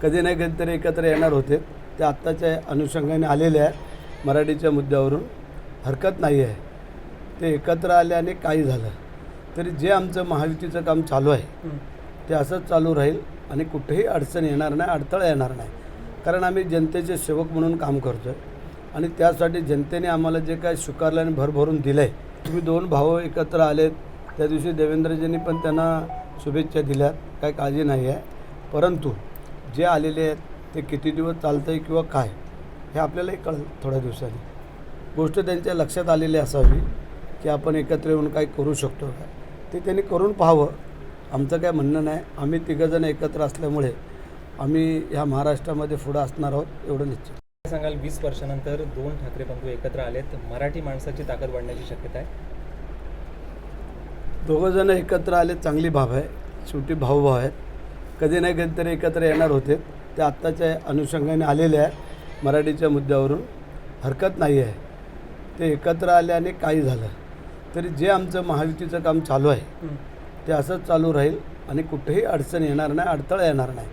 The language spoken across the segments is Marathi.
कधी नाही कधीतरी एकत्र येणार होते. ते आत्ताच्या अनुषंगाने आलेले आहे. मराठीच्या मुद्द्यावरून हरकत नाही आहे. ते एकत्र आले आणि काही झालं तरी जे आमचं महायुतीचं काम चालू आहे ते असंच चालू राहील आणि कुठेही अडचण येणार नाही, अडथळा येणार नाही. कारण आम्ही जनतेचे सेवक म्हणून काम करतो आहे आणि त्यासाठी जनतेने आम्हाला जे काय स्वीकारलं आणि भरभरून दिलं आहे. तुम्ही दोन भाऊ एकत्र आलेत, त्या दिवशी देवेंद्रजींनी पण त्यांना शुभेच्छा दिल्यात, काही काळजी नाही आहे. परंतु जे आलेले आहेत ते किती दिवस चालतं आहे किंवा काय हे आपल्यालाही कळेल थोड्या दिवसांनी. गोष्ट त्यांच्या लक्षात आलेली असावी की आपण एकत्र येऊन काही करू शकतो का, ते त्यांनी करून पाहावं. आमचं काय म्हणणं नाही. आम्ही तिघंजण एकत्र असल्यामुळे आम्ही ह्या महाराष्ट्रामध्ये पुढं असणार आहोत एवढं निश्चित. काय सांगाल, 20 वर्षानंतर दोन ठाकरे बंधू एकत्र आलेत, मराठी माणसाची ताकद वाढण्याची शक्यता आहे? दोघंजण एकत्र आले, चांगली भाव आहे. शेवटी भाऊभाव आहेत. कधी नाही कधीतरी एकत्र येणार होते. ते आत्ताच्या अनुषंगाने आलेले आहे. मराठीच्या मुद्द्यावरून हरकत नाही आहे. ते एकत्र आले आणि काही झालं तरी जे आमचं महायुतीचं काम चालू आहे ते असंच चालू राहील आणि कुठेही अडचण येणार नाही, अडथळा येणार नाही.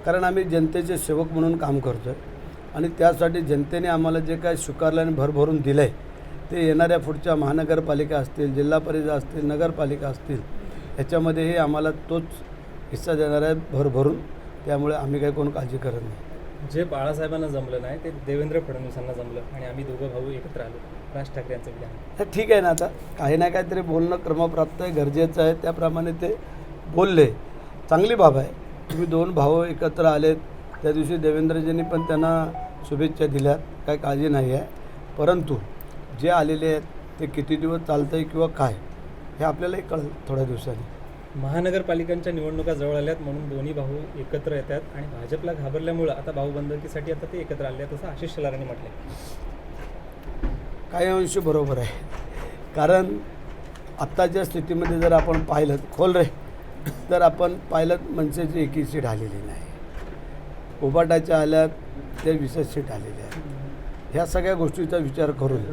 कारण आम्ही जनतेचे सेवक म्हणून काम करतो आहे आणि त्यासाठी जनतेने आम्हाला जे काय स्वीकारलं आणि भरभरून दिलं आहे ते येणाऱ्या पुढच्या महानगरपालिका असतील, जिल्हा परिषद असतील, नगरपालिका असतील, ह्याच्यामध्येही आम्हाला तोच हिस्सा देणार आहे भरभरून. त्यामुळे आम्ही काही कोण काळजी करत नाही. जे बाळासाहेबांना जमलं नाही ते देवेंद्र फडणवीसांना जमलं आणि आम्ही दोघं भाऊ एकत्र आलो. राज ठाकरे यांचं विधान. तर ठीक आहे ना, आता काही ना काहीतरी बोलणं क्रमप्राप्त आहे, गरजेचं आहे. त्याप्रमाणे ते बोलले, चांगली बाब आहे. तुम्ही दोन भाऊ एकत्र आलेत, त्या दिवशी देवेंद्रजींनी पण त्यांना शुभेच्छा दिल्यात, काही काळजी नाही आहे. परंतु जे आलेले आहेत ते किती दिवस चालतं आहे किंवा काय हे आपल्यालाही कळेल थोड्या दिवसांनी. महानगरपालिकांच्या निवडणुका जवळ आल्यात म्हणून दोन्ही भाऊ एकत्र येतात आणि भाजपला घाबरल्यामुळं आता भाऊबंदकीसाठी आता ते एकत्र आले आहेत, असं आशिष शेलारांनी म्हटलं आहे. काही अंशी बरोबर आहे. कारण आत्ताच्या स्थितीमध्ये जर आपण पाहिलं खोल रे तर आपण पाहिलं मनसेची एकही सीट आलेली नाही. उभाटाच्या आल्यात ते 20 सीट आलेल्या आहेत. ह्या सगळ्या गोष्टीचा विचार करून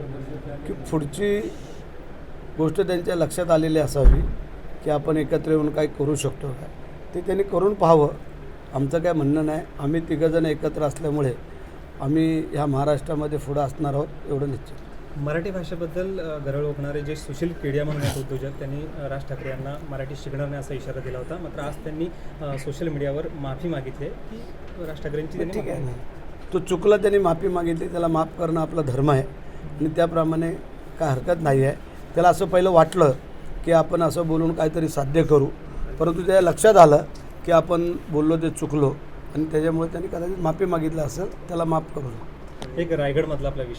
की पुढची गोष्ट त्यांच्या लक्षात आलेली असावी की आपण एकत्र येऊन काही करू शकतो का, ते त्यांनी करून पाहावं. आमचं काय म्हणणं नाही. आम्ही तिघंजण एकत्र असल्यामुळे आम्ही ह्या महाराष्ट्रामध्ये पुढं असणार आहोत एवढं निश्चित. मराठी भाषेबद्दल गरळ ओकणारे जे सुशील केडिया म्हणून आहेत उद्योजक, त्यांनी राज ठाकरे यांना मराठी शिकणार नाही असा इशारा दिला होता. मात्र आज त्यांनी सोशल मीडियावर माफी मागितली आहे की राज ठाकरेंची. ठीक आहे ना, तो चुकला, त्यांनी माफी मागितली, त्याला माफ करणं आपला धर्म आहे आणि त्याप्रमाणे काय हरकत नाही आहे. त्याला असं पहिलं वाटलं की आपण असं बोलून काहीतरी साध्य करू, परंतु त्याच्या लक्षात आलं की आपण बोललो ते चुकलो आणि त्याच्यामुळे त्यांनी कदाचित माफी मागितलं असेल, त्याला माफ करू. एक रायगडमधला आपला विषय